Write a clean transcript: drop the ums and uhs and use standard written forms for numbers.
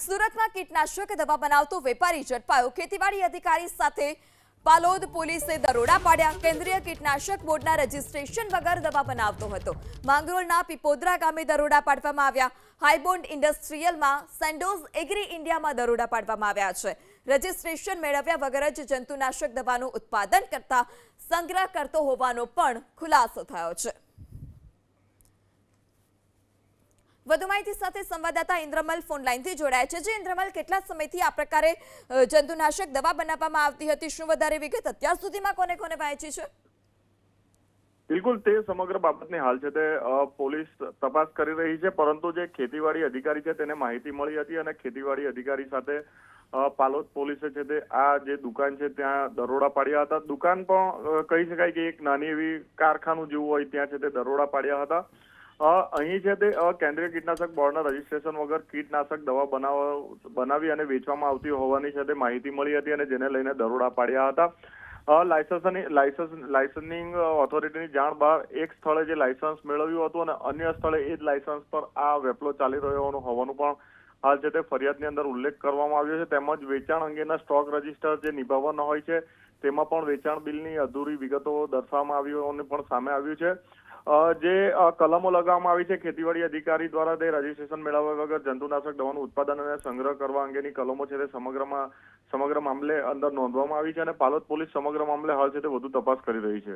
સુરતમાં કીટનાશક દવા બનાવતો વેપારી ઝડપાયો। ખેતીવાડી અધિકારી સાથે પાલોદ પોલીસે દરોડા પાડ્યા। કેન્દ્રીય કીટનાશક બોર્ડના રજીસ્ટ્રેશન વગર દવા બનાવતો હતો। માંગરોળના પીપોદરા ગામે દરોડા પાડવામાં આવ્યા। હાઈબોન્ડ ઇન્ડસ્ટ્રીયલમાં સેન્ડોઝ એગ્રી ઇન્ડિયામાં દરોડા પાડવામાં આવ્યા છે। રજીસ્ટ્રેશન મેળવ્યા વગર જ જંતુનાશક દવાનું ઉત્પાદન કરતા સંગ્રહ કરતો હોવાનો પણ ખુલાસો થયો છે। વધુ માહિતી સાથે સંવાદદાતા ઇન્દ્રમલ ફોન લાઈનથી જોડાયા છે। જે ઇન્દ્રમલ, કેટલા સમયથી આ પ્રકારે જંતુનાશક દવા બનાવવામાં આવતી હતી? શું વધારે વિગત અત્યાર સુધીમાં કોને કોને પહોંચી છે? બિલકુલ, તે સમગ્ર બાબતની હાલ છે તે પોલીસ તપાસ કરી રહી છે, પરંતુ જે ખેતીવાડી અધિકારી છે તેને માહિતી મળી હતી અને ખેતીવાડી અધિકારી સાથે પાલોદ પોલીસે છે તે આ જે દુકાન છે ત્યાં દરોડા પાડ્યા હતા। દુકાન પણ કહી શકાય કે એક નાની એવી કારખાનું જેવું હોય ત્યાં છે તે દરોડા પાડ્યા હતા। અહીં છે તે કેન્દ્રીય કીટનાશક બોર્ડના રજીસ્ટ્રેશન વગર કીટનાશક દવા બનાવી અને વેચવામાં આવતી હોવાની છે તે માહિતી મળી હતી અને જેને લઈને દરોડા પાડ્યા હતા। લાયસન્સિંગ ઓથોરિટીની જાણ બહાર એક સ્થળે જે લાયસન્સ મેળવ્યું હતું અને અન્ય સ્થળે એ જ લાયસન્સ પર આ વેપલો ચાલી રહ્યો હોવાનું પણ હાલ છે તે ફરિયાદની અંદર ઉલ્લેખ કરવામાં આવ્યો છે। તેમજ વેચાણ અંગેના સ્ટોક રજીસ્ટર જે નિભાવવાના હોય છે તેમાં પણ વેચાણ બિલની અધૂરી વિગતો દર્શાવવામાં આવી હોવાનું પણ સામે આવ્યું છે। જે કલમો લગાવવામાં આવી છે ખેતીવાડી અધિકારી દ્વારા તે રજીસ્ટ્રેશન મેળવ્યા વગર જંતુનાશક દવાનું ઉત્પાદન અને સંગ્રહ કરવા અંગેની કલમો છે તે સમગ્ર મામલે અંદર નોંધવામાં આવી છે અને પાલોદ પોલીસ સમગ્ર મામલે હાલ છે તે વધુ તપાસ કરી રહી છે।